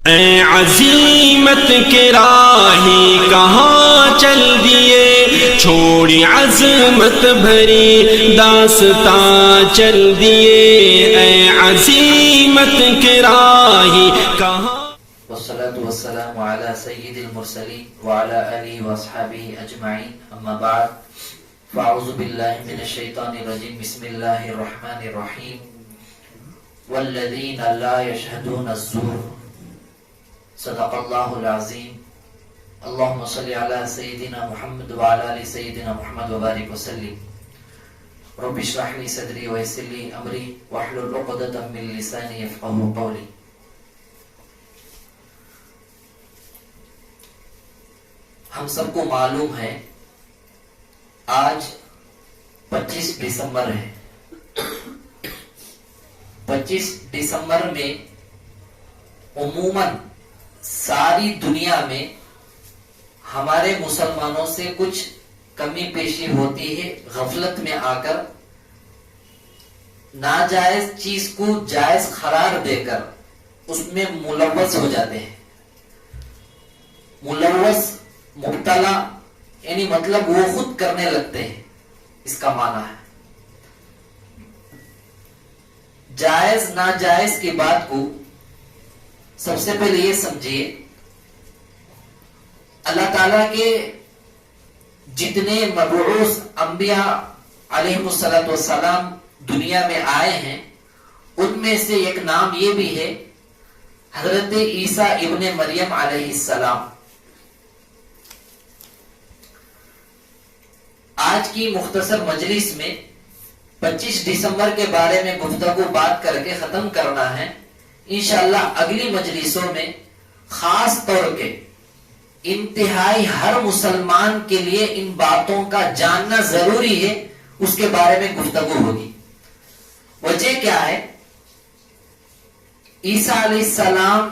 اے عزیمت کے راہی کہاں چل دیے، چھوڑی عظمت بھری داستاں چل دیے، اے عزیمت کے راہی کہاں۔ والصلاة والسلام على سید المرسلین وعلى آلہ واصحابہ اجمعین، اما بعد فاعوذ باللہ من الشیطان الرجیم، بسم اللہ الرحمن الرحیم۔ والذین لا یشہدون الزور، صدق اللہ العظیم۔ اللہم صلی علی سیدنا محمد وعلی آل سیدنا محمد وبارک وسلم۔ رب اشرح لی صدری ویسر لی امری واحلل عقدۃ من لسانی یفقہوا قولی۔ ہم سب کو معلوم ہے آج 25 دسمبر ہے۔ 25 دسمبر میں عموماً ساری دنیا میں ہمارے مسلمانوں سے کچھ کمی پیشی ہوتی ہے، غفلت میں آ کر ناجائز چیز کو جائز قرار دے کر اس میں ملوث ہو جاتے ہیں۔ ملوث، مبتلا یعنی مطلب وہ خود کرنے لگتے ہیں، اس کا معنی ہے۔ جائز ناجائز کی بات کو سب سے پہلے یہ سمجھیے، اللہ تعالیٰ کے جتنے مبعوث انبیاء علیہ السلام دنیا میں آئے ہیں، ان میں سے ایک نام یہ بھی ہے حضرت عیسیٰ ابن مریم علیہ السلام۔ آج کی مختصر مجلس میں 25 دسمبر کے بارے میں گفتگو بات کر کے ختم کرنا ہے۔ انشاءاللہ اگلی مجلسوں میں خاص طور کے انتہائی ہر مسلمان کے لیے ان باتوں کا جاننا ضروری ہے، اس کے بارے میں گفتگو ہوگی۔ وجہ کیا ہے؟ عیسیٰ علیہ السلام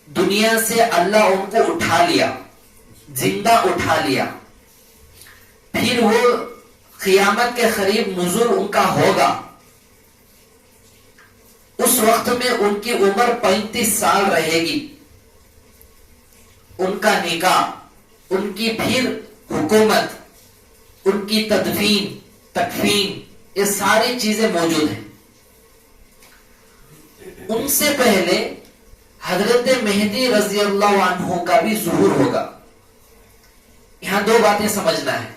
دنیا سے اللہ ان کو اٹھا لیا، زندہ اٹھا لیا، پھر وہ قیامت کے قریب نزول ان کا ہوگا۔ اس وقت میں ان کی عمر 35 سال رہے گی۔ ان کا نکاح، ان کی پھر حکومت، ان کی تدفین، تکفین، یہ ساری چیزیں موجود ہیں۔ ان سے پہلے حضرت مہدی رضی اللہ عنہ کا بھی ظہور ہوگا۔ یہاں دو باتیں سمجھنا ہے،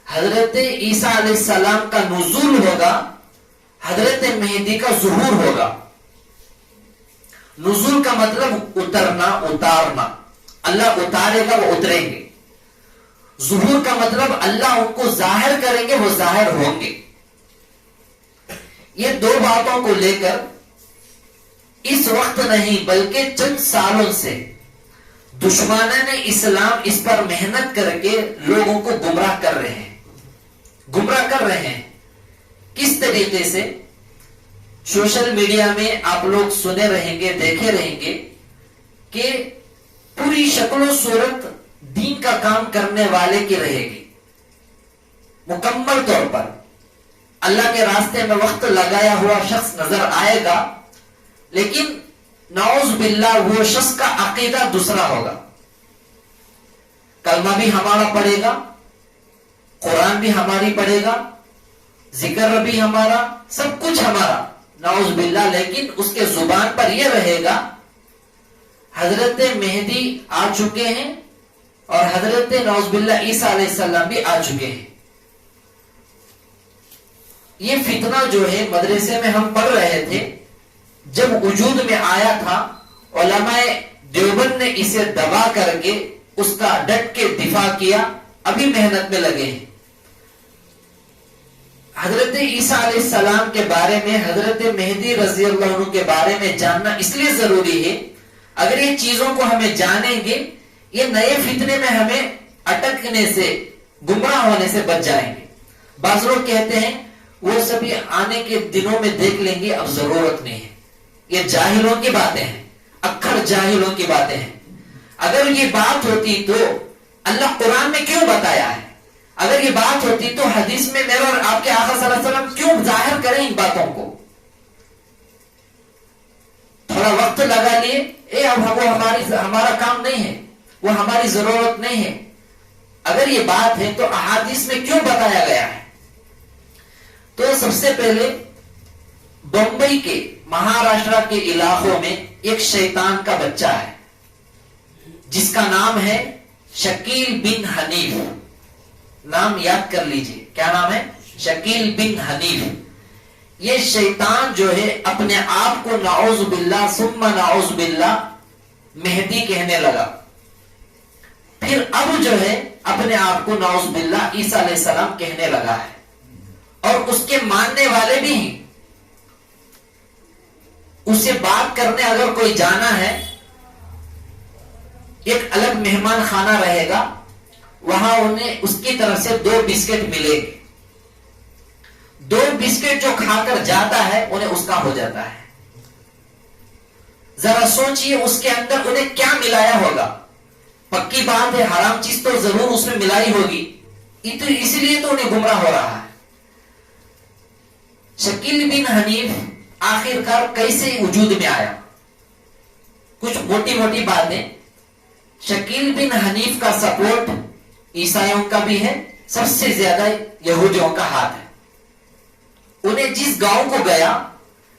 حضرت عیسیٰ علیہ السلام کا نزول ہوگا، حضرت مہدی کا ظہور ہوگا۔ نزول کا مطلب اترنا، اتارنا، اللہ اتارے گا، وہ اتریں گے۔ ظہور کا مطلب اللہ ان کو ظاہر کریں گے، وہ ظاہر ہوں گے۔ یہ دو باتوں کو لے کر اس وقت نہیں بلکہ چند سالوں سے دشمنان اسلام اس پر محنت کر کے لوگوں کو گمراہ کر رہے ہیں۔ گمراہ کر رہے ہیں کس طریقے سے؟ سوشل میڈیا میں آپ لوگ سنے رہیں گے، دیکھے رہیں گے کہ پوری شکل و صورت دین کا کام کرنے والے کی رہے گی، مکمل طور پر اللہ کے راستے میں وقت لگایا ہوا شخص نظر آئے گا، لیکن نعوذ باللہ وہ شخص کا عقیدہ دوسرا ہوگا۔ کلمہ بھی ہمارا پڑھے گا، قرآن بھی ہماری پڑھے گا، ذکر بھی ہمارا، سب کچھ ہمارا، نعوذ باللہ، لیکن اس کے زبان پر یہ رہے گا حضرت مہدی آ چکے ہیں اور حضرت نعوذ باللہ عیسیٰ علیہ السلام بھی آ چکے ہیں۔ یہ فتنہ جو ہے مدرسے میں ہم پڑھ رہے تھے، جب وجود میں آیا تھا علماء دیوبند نے اسے دبا کر کے اس کا ڈٹ کے دفاع کیا، ابھی محنت میں لگے ہیں۔ حضرت عیسیٰ علیہ السلام کے بارے میں، حضرت مہدی رضی اللہ عنہ کے بارے میں جاننا اس لیے ضروری ہے، اگر یہ چیزوں کو ہمیں جانیں گے، یہ نئے فتنے میں ہمیں اٹکنے سے، گمراہ ہونے سے بچ جائیں گے۔ بعض لوگ کہتے ہیں وہ سبھی آنے کے دنوں میں دیکھ لیں گے، اب ضرورت نہیں ہے۔ یہ جاہلوں کی باتیں ہیں، اکثر جاہلوں کی باتیں ہیں۔ اگر یہ بات ہوتی تو اللہ قرآن میں کیوں بتایا ہے؟ اگر یہ بات ہوتی تو حدیث میں میرا اور آپ کے آقا صلی اللہ علیہ وسلم کیوں ظاہر کریں ان باتوں کو؟ تھوڑا وقت لگا لیے، اب وہ ہمارا کام نہیں ہے، وہ ہماری ضرورت نہیں ہے. اگر یہ بات ہے تو احادیث میں کیوں بتایا گیا ہے؟ تو سب سے پہلے بمبئی کے مہاراشٹرا کے علاقوں میں ایک شیطان کا بچہ ہے جس کا نام ہے شکیل بن حنیف. نام یاد کر لیجئے، کیا نام ہے؟ شکیل بن حنیف. یہ شیطان جو ہے اپنے آپ کو نعوذ باللہ ثم نعوذ باللہ مہدی کہنے لگا. پھر اب جو ہے اپنے آپ کو نعوذ باللہ عیسیٰ علیہ السلام کہنے لگا ہے. اور اس کے ماننے والے بھی ہیں. اسے بات کرنے اگر کوئی جانا ہے، ایک الگ مہمان خانہ رہے گا، وہاں انہیں اس کی طرف سے 2 بسکٹ ملے گے. 2 بسکٹ جو کھا کر جاتا ہے انہیں اس کا ہو جاتا ہے. ذرا سوچئے اس کے اندر انہیں کیا ملایا ہوگا. پکی بات ہے حرام چیز تو ضرور اس میں ملائی ہوگی، اسی لیے تو انہیں گمراہ ہو رہا ہے. شکیل بن حنیف آخرکار کیسے وجود میں آیا؟ کچھ موٹی موٹی باتیں. شکیل بن حنیف کا سپورٹ عیسائیوں کا بھی ہے، سب سے زیادہ یہودیوں کا ہاتھ ہے. انہیں جس گاؤں کو گیا،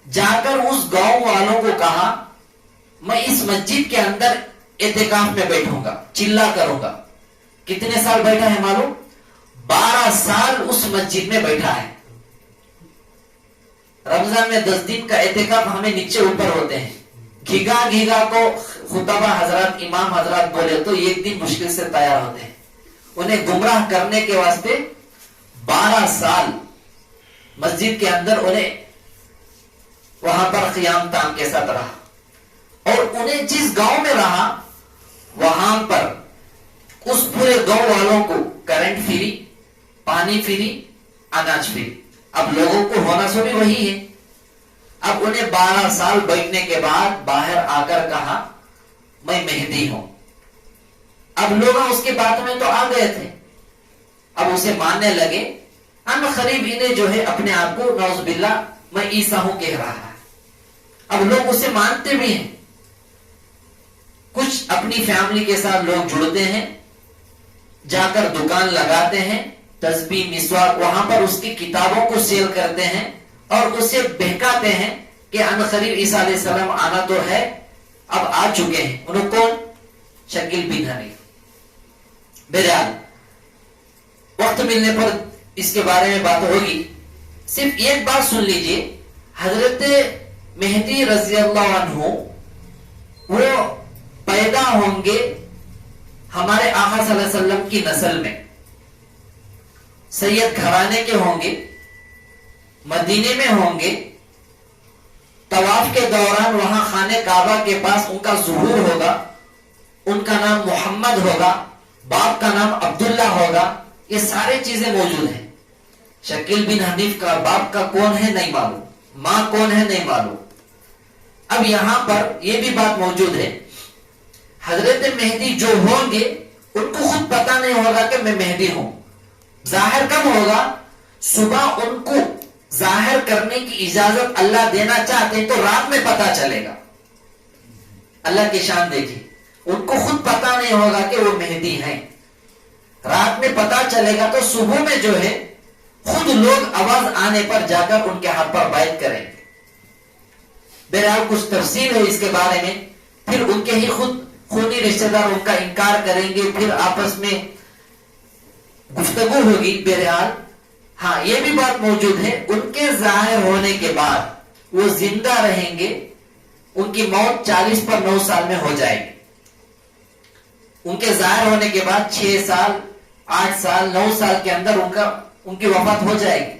جا کر اس گاؤں والوں کو کہا میں اس مسجد کے اندر اعتکاف میں بیٹھوں گا، چلا کروں گا. کتنے سال بیٹھا ہے معلوم؟ 12 سال اس مسجد میں بیٹھا ہے. رمضان میں 10 دن کا اعتکاف ہمیں نیچے اوپر ہوتے ہیں، گھیگا گھیگا کو خطبہ حضرات امام حضرات بولے تو 1 دن مشکل سے تیار ہوتے ہیں. انہیں گمراہ کرنے کے واسطے 12 سال مسجد کے اندر انہیں وہاں پر قیام تام کے ساتھ رہا. اور انہیں جس گاؤں میں رہا وہاں پر اس پورے گاؤں والوں کو کرنٹ فری، پانی فری، اناج فری. اب لوگوں کو ہونا سو بھی وہی ہے. اب انہیں 12 سال بیٹھنے کے بعد باہر آ کر کہا میں مہدی ہوں. اب لوگ اس کے بات میں تو آ گئے تھے، اب اسے ماننے لگے. ان قریب انہیں جو ہے اپنے آپ کو نعوذ باللہ میں عیسیٰ ہوں کہہ رہا ہے. اب لوگ اسے مانتے بھی ہیں. کچھ اپنی فیملی کے ساتھ لوگ جڑتے ہیں، جا کر دکان لگاتے ہیں، تسبیح مسواک، وہاں پر اس کی کتابوں کو سیل کرتے ہیں اور اسے بہکاتے ہیں کہ ان قریب عیسیٰ علیہ السلام آنا تو ہے، اب آ چکے ہیں. انہوں کون؟ شکیل بن حنیف. بہرحال وقت ملنے پر اس کے بارے میں بات ہوگی. صرف ایک بات سن لیجئے، حضرت مہدی رضی اللہ عنہ وہ پیدا ہوں گے ہمارے آقا صلی اللہ علیہ وسلم کی نسل میں، سید گھرانے کے ہوں گے، مدینے میں ہوں گے. طواف کے دوران وہاں خانہ کعبہ کے پاس ان کا ظہور ہوگا. ان کا نام محمد ہوگا، باپ کا نام عبداللہ ہوگا. یہ سارے چیزیں موجود ہیں. شکیل بن حنیف کا باپ کا کون ہے نہیں معلوم، ماں کون ہے نہیں معلوم. اب یہاں پر یہ بھی بات موجود ہے، حضرت مہدی جو ہوں گے ان کو خود پتا نہیں ہوگا کہ میں مہدی ہوں. ظاہر کب ہوگا؟ صبح ان کو ظاہر کرنے کی اجازت اللہ دینا چاہتے ہیں تو رات میں پتا چلے گا. اللہ کی شان دیکھیے، ان کو خود پتا نہیں ہوگا کہ وہ مہدی ہیں. رات میں پتا چلے گا تو صبح میں جو ہے خود لوگ آواز آنے پر جا کر ان کے ہاتھ پر بیعت کریں گے. بہرحال کچھ تفصیل ہے اس کے بارے میں، پھر ان کے ہی خود خونی رشتہ دار ان کا انکار کریں گے، پھر آپس میں گفتگو ہوگی. بہرحال ہاں یہ بھی بات موجود ہے، ان کے ظاہر ہونے کے بعد وہ زندہ رہیں گے. ان کی موت 40 پر 9 سال میں ہو جائے گی. ان کے ظاہر ہونے کے بعد 6 سال 8 سال 9 سال کے اندر ان کی وفات ہو جائے گی.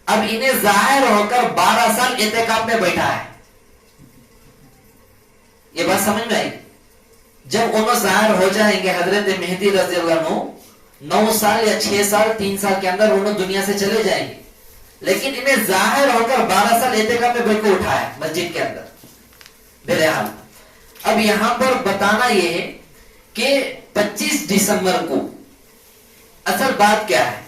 اب انہیں ظاہر ہو کر 12 سال اعتکاف میں بیٹھا ہے. یہ بات سمجھ میں آئی؟ جب انہوں ظاہر ہو جائیں گے حضرت مہدی رضی اللہ عنہ 9 سال یا 6 سال 3 سال کے اندر انہوں دنیا سے چلے جائیں گے. لیکن انہیں ظاہر ہو کر 12 سال اعتکاف میں بیٹھ کے اٹھا ہے مسجد کے اندر. بہرحال اب یہاں پر بتانا یہ ہے کہ 25 دسمبر کو اصل بات کیا ہے.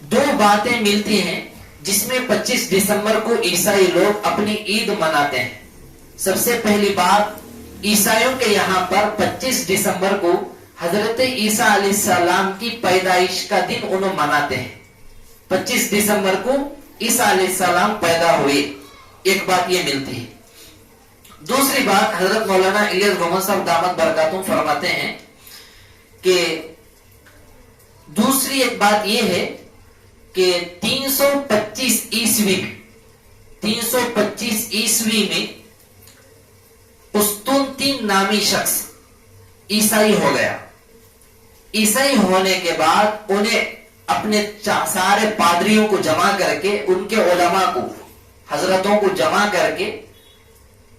2 باتیں ملتی ہیں جس میں 25 دسمبر کو عیسائی لوگ اپنی عید مناتے ہیں. سب سے پہلی بات، عیسائیوں کے یہاں پر 25 دسمبر کو حضرت عیسیٰ علیہ السلام کی پیدائش کا دن انہوں مناتے ہیں. 25 دسمبر کو عیسیٰ علیہ السلام پیدا ہوئے، ایک بات یہ ملتی ہے. دوسری بات، حضرت مولانا الیاس محمد صاحب دامت برکاتہم فرماتے ہیں کہ دوسری ایک بات یہ ہے کہ 325 عیسوی میں قسطنطین نامی شخص عیسائی ہو گیا. عیسائی ہونے کے بعد انہیں اپنے سارے پادریوں کو جمع کر کے، ان کے علماء کو، حضرتوں کو جمع کر کے،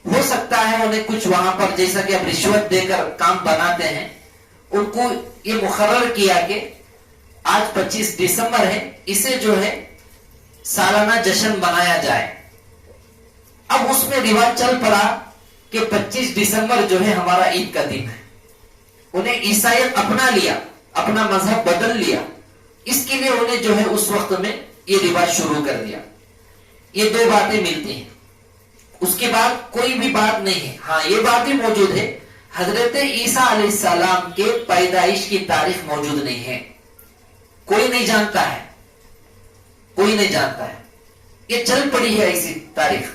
ہو سکتا ہے انہیں کچھ وہاں پر جیسا کہ اب رشوت دے کر کام بناتے ہیں، ان کو یہ مقرر کیا کہ آج 25 دسمبر ہے، اسے جو ہے سالانہ جشن بنایا جائے. اب اس میں رواج چل پڑا کہ 25 دسمبر جو ہے ہمارا عید کا دن ہے. انہیں عیسائیت اپنا لیا، اپنا مذہب بدل لیا، اس کے لیے انہیں جو ہے اس وقت میں یہ رواج شروع کر دیا. یہ دو باتیں ملتی ہیں. اس کے بعد کوئی بھی بات نہیں ہے. ہاں یہ بات بھی موجود ہے، حضرت عیسیٰ علیہ السلام کے پیدائش کی تاریخ موجود نہیں ہے. کوئی نہیں جانتا ہے، کوئی نہیں جانتا ہے. یہ چل پڑی ہے ایسی تاریخ.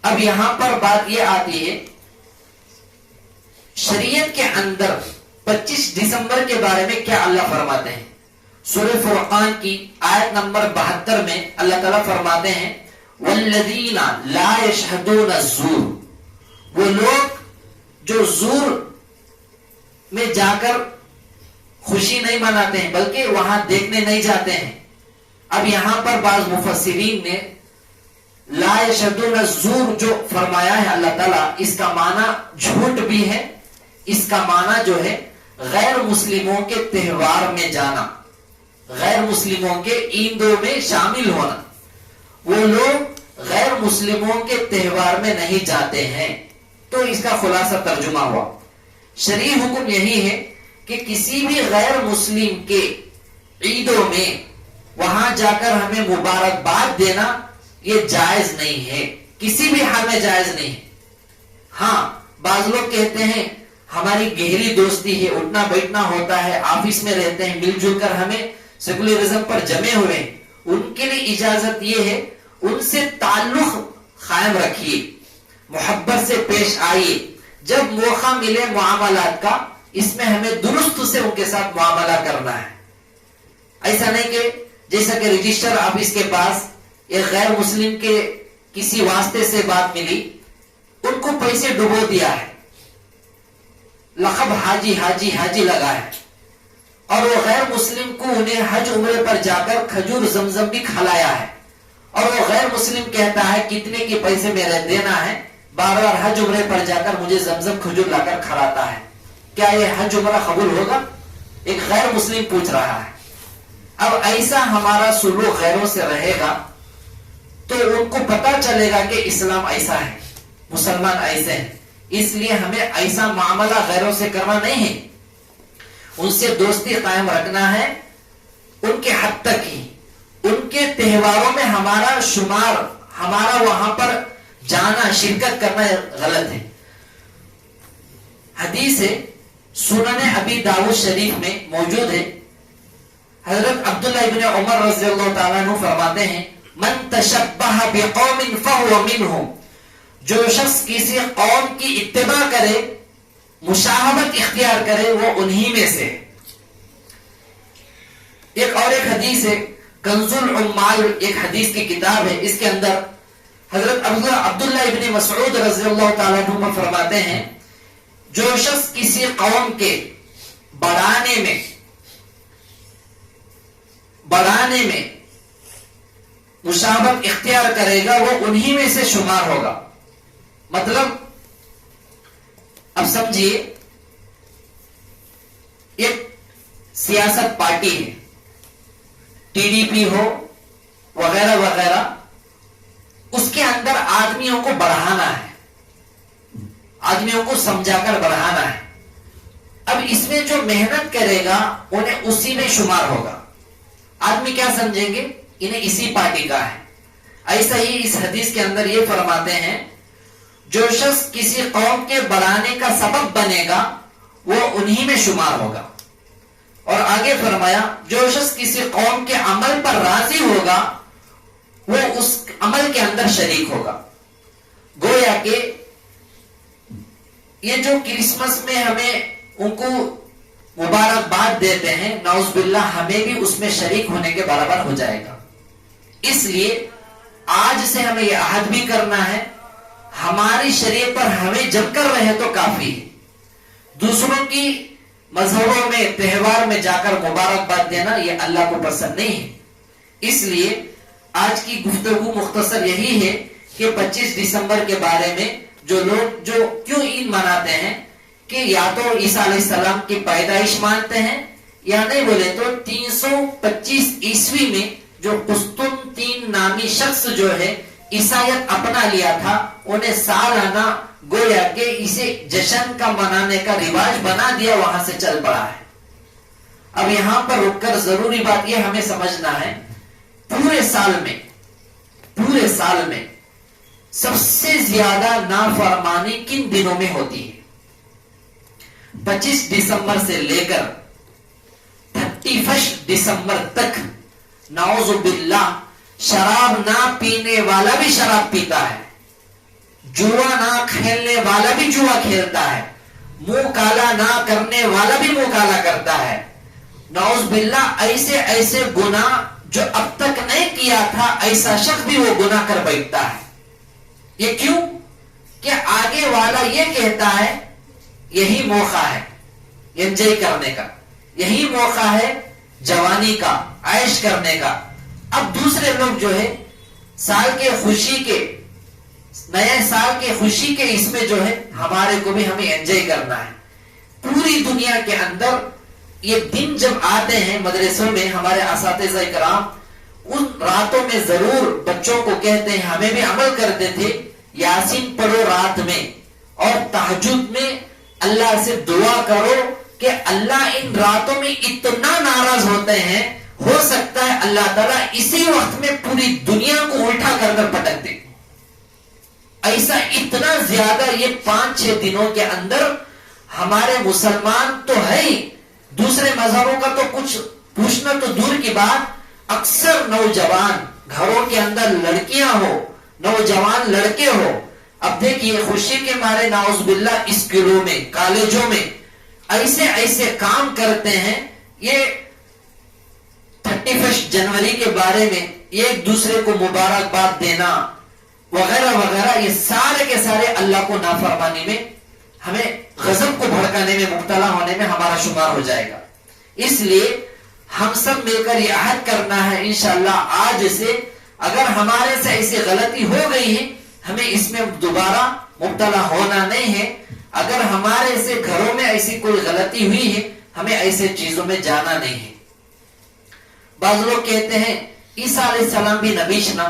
اب یہاں پر بات یہ آتی ہے، شریعت کے اندر 25 دسمبر کے بارے میں کیا اللہ فرماتے ہیں. سورہ فرقان کی آیت نمبر 72 میں اللہ تعالیٰ فرماتے ہیں والذین لا یشہدون الزور، وہ لوگ جو زور میں جا کر خوشی نہیں مناتے ہیں بلکہ وہاں دیکھنے نہیں جاتے ہیں. اب یہاں پر بعض مفسرین نے لا یشہدون الزور جو فرمایا ہے اللہ تعالیٰ، اس کا معنی جھوٹ بھی ہے، اس کا معنی جو ہے غیر مسلموں کے تہوار میں جانا، غیر مسلموں کے عیدوں میں شامل ہونا. وہ لوگ غیر مسلموں کے تہوار میں نہیں جاتے ہیں. تو اس کا خلاصہ ترجمہ ہوا، شرعی حکم یہی ہے کہ کسی بھی غیر مسلم کے عیدوں میں وہاں جا کر ہمیں مبارکباد دینا یہ جائز نہیں ہے، کسی بھی حال میں جائز نہیں ہے. ہاں بعض لوگ کہتے ہیں ہماری گہری دوستی ہے، اٹھنا بیٹھنا ہوتا ہے، آفس میں رہتے ہیں، مل جل کر ہمیں سیکولرزم پر جمے ہوئے ہیں، ان کے لیے اجازت یہ ہے ان سے تعلق قائم رکھیے، محبت سے پیش آئیے. جب موقع ملے معاملات کا، اس میں ہمیں درست سے ان کے ساتھ معاملہ کرنا ہے. ایسا نہیں کہ جیسا کہ رجسٹر آفس کے پاس ایک غیر مسلم کے کسی واسطے سے بات ملی، ان کو پیسے ڈبو دیا ہے، لقب حاجی حاجی حاجی لگا ہے، اور وہ غیر مسلم کو انہیں حج عمرے پر جا کر کھجور زمزم بھی کھلایا ہے، اور وہ غیر مسلم کہتا ہے کتنے کے پیسے میرے دینا ہے، بار بار حج عمرے پر جا کر مجھے زمزم کھجور لا کر کھلاتا ہے. کیا یہ حج عمرہ قبول ہوگا؟ ایک غیر مسلم پوچھ رہا ہے. اب ایسا ہمارا سلوک غیروں سے رہے گا تو ان کو پتا چلے گا کہ اسلام ایسا ہے، مسلمان ایسے ہیں. اس لیے ہمیں ایسا معاملہ غیروں سے کرنا نہیں ہے، ان سے دوستی قائم رکھنا ہے ان کے حد تک ہی. ان کے تہواروں میں ہمارا شمار، ہمارا وہاں پر جانا، شرکت کرنا غلط ہے. حدیث ہے سنن ابی داؤد شریف میں موجود ہے، حضرت عبداللہ ابن عمر رضی اللہ تعالیٰ عنہ فرماتے ہیں من تشبہ بقوم فہو منہم، جو شخص کسی قوم کی اتباع کرے، مشاہبت اختیار کرے، وہ انہی میں سے. ایک اور ایک حدیث ہے کنز العمال، ایک حدیث کی کتاب ہے، اس کے اندر حضرت عبداللہ ابن مسعود رضی اللہ تعالیٰ عنہ فرماتے ہیں جو شخص کسی قوم کے بڑھانے میں مشابہت اختیار کرے گا وہ انہی میں سے شمار ہوگا. مطلب اب سمجھیے ایک سیاست پارٹی ہے، ٹی ڈی پی ہو وغیرہ وغیرہ، اس کے اندر آدمیوں کو بڑھانا ہے، آدمیوں کو سمجھا کر بڑھانا ہے. اب اس میں جو محنت کرے گا انہیں اسی میں شمار ہوگا. آدمی کیا سمجھیں گے؟ انہیں اسی پارٹی کا ہے. ایسا ہی اس حدیث کے اندر یہ فرماتے ہیں جو شخص کسی قوم کے بڑھانے کا سبب بنے گا وہ انہی میں شمار ہوگا. اور آگے فرمایا جو شخص کسی قوم کے عمل پر راضی ہوگا وہ اس عمل کے اندر شریک ہوگا. گویا کہ یہ جو کرسمس میں ہمیں ان کو مبارکباد دیتے ہیں، نعوذ باللہ ہمیں بھی اس میں شریک ہونے کے برابر ہو جائے گا. اس لیے آج سے ہمیں یہ عہد بھی کرنا ہے، ہماری شریعت پر ہمیں جم کر رہے تو کافی ہے. دوسروں کی مذہبوں میں تہوار میں جا کر مبارکباد دینا یہ اللہ کو پسند نہیں ہے. اس لیے آج کی گفتگو مختصر یہی ہے کہ 25 دسمبر کے بارے میں جو لوگ جو کیوں عید مناتے ہیں کہ یا تو عیسیٰ علیہ السلام کی پیدائش مانتے ہیں یا نہیں بولے تو 325 عیسوی میں جو قسطنطین نامی شخص جو ہے عیسائیت اپنا لیا تھا، انہیں سالانہ گویا کہ اسے جشن کا منانے کا رواج بنا دیا، وہاں سے چل پڑا ہے. اب یہاں پر رک کر ضروری بات یہ ہمیں سمجھنا ہے، پورے سال میں سب سے زیادہ نافرمانی کن دنوں میں ہوتی ہے؟ 25 دسمبر سے لے کر 31 دسمبر تک نعوذ باللہ شراب نہ پینے والا بھی شراب پیتا ہے، جوا نہ کھیلنے والا بھی جوا کھیلتا ہے، منہ کالا نہ کرنے والا بھی منہ کالا کرتا ہے. نعوذ باللہ ایسے گناہ جو اب تک نہیں کیا تھا ایسا شخص بھی وہ گناہ کر بیٹھتا ہے. یہ کیوں؟ کہ آگے والا یہ کہتا ہے یہی موقع ہے انجوائے کرنے کا، یہی موقع ہے جوانی کا، عیش کرنے کا. اب دوسرے لوگ جو ہے سال کے خوشی کے، نئے سال کے خوشی کے اس میں جو ہے ہمارے کو بھی ہمیں انجوائے کرنا ہے. پوری دنیا کے اندر یہ دن جب آتے ہیں مدرسوں میں ہمارے اساتذہ اکرام ان راتوں میں ضرور بچوں کو کہتے ہیں، ہمیں بھی عمل کرتے تھے، یاسین پڑھو رات میں اور تہجد میں اللہ سے دعا کرو کہ اللہ ان راتوں میں اتنا ناراض ہوتے ہیں، ہو سکتا ہے اللہ تعالیٰ اسی وقت میں پوری دنیا کو الٹا کر پٹک دے. ایسا اتنا زیادہ یہ 5-6 دنوں کے اندر ہمارے مسلمان تو ہے ہی، دوسرے مذہبوں کا تو کچھ پوچھنا تو دور کی بات، اکثر نوجوان گھروں کے اندر لڑکیاں ہو، نوجوان لڑکے ہو، اب دیکھیے خوشی کے مارے نعوذ باللہ اسکولوں میں، کالجوں میں ایسے کام کرتے ہیں. یہ 31 جنوری کے بارے میں ایک دوسرے کو مبارکباد دینا وغیرہ وغیرہ، یہ سارے کے سارے اللہ کو نافرمانی میں، ہمیں غضب کو بھڑکانے میں، مبتلا ہونے میں ہمارا شمار ہو جائے گا. اس لیے ہم سب مل کر یہ عہد کرنا ہے انشاءاللہ آج سے، اگر ہمارے سے ایسی غلطی ہو گئی ہے ہمیں اس میں دوبارہ مبتلا ہونا نہیں ہے. اگر ہمارے سے گھروں میں ایسی کوئی غلطی ہوئی ہے ہمیں ایسے چیزوں میں جانا نہیں ہے. بعض لوگ کہتے ہیں عیسیٰ علیہ السلام بھی نبی نا،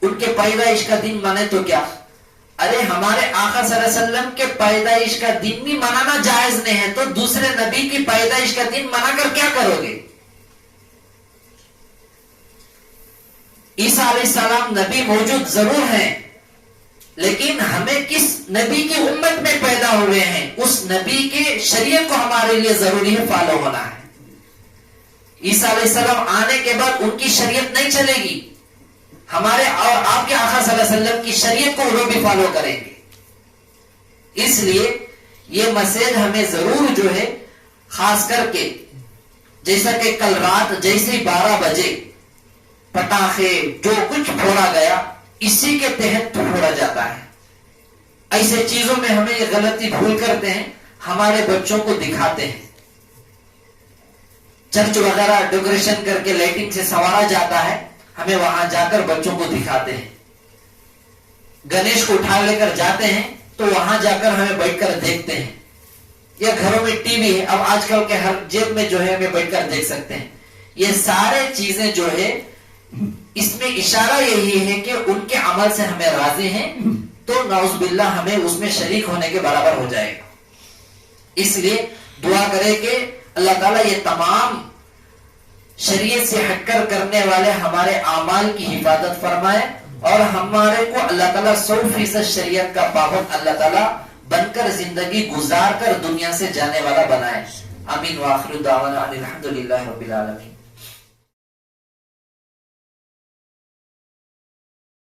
ان کے پیدائش کا دن مانے تو کیا؟ ارے ہمارے آقا صلی اللہ علیہ وسلم کے پیدائش کا دن بھی منانا جائز نہیں ہے تو دوسرے نبی کی پیدائش کا دن منا کر کیا کرو گے؟ عیسیٰ علیہ السلام نبی موجود ضرور ہیں، لیکن ہمیں کس نبی کی امت میں پیدا ہوئے ہیں اس نبی کے شریعت کو ہمارے لیے ضروری ہے فالو ہونا ہے. عیسیٰ علیہ السلام آنے کے بعد ان کی شریعت نہیں چلے گی، ہمارے اور آپ کے آقا صلی اللہ علیہ وسلم کی شریعت کو وہ بھی فالو کریں گے. اس لیے یہ مسئلہ ہمیں ضرور جو ہے خاص کر کے، جیسا کہ کل رات جیسے 12 بجے پٹاخے جو کچھ پھوڑا گیا اسی کے تحت پھوڑا جاتا ہے. ایسے چیزوں میں ہمیں یہ غلطی بھول کرتے ہیں، ہمارے بچوں کو دکھاتے ہیں. چرچ وغیرہ ڈیکوریشن کر کے لائٹنگ سے سنوارا جاتا ہے، ہمیں وہاں جا کر بچوں کو دکھاتے ہیں. گنیش کو اٹھا لے کر جاتے ہیں تو وہاں جا کر ہمیں بیٹھ کر دیکھتے ہیں. یا گھروں میں ٹی وی ہے، اب آج کل کے ہر جیب میں جو ہے ہمیں بیٹھ کر دیکھ سکتے ہیں. یہ سارے چیزیں جو ہے اس میں اشارہ یہی ہے کہ ان کے عمل سے ہمیں راضی ہیں تو نعوذ باللہ ہمیں اس میں شریک ہونے کے برابر ہو جائے گا. اس لیے دعا کرے کہ اللہ تعالیٰ یہ تمام شریعت سے ہٹ کر کرنے والے ہمارے اعمال کی حفاظت فرمائے اور ہمارے کو اللہ تعالیٰ 100% شریعت کا پابند اللہ تعالیٰ بن کر زندگی گزار کر دنیا سے جانے والا بنائے. آمین. وآخر دعوانا الحمدللہ رب العالمین.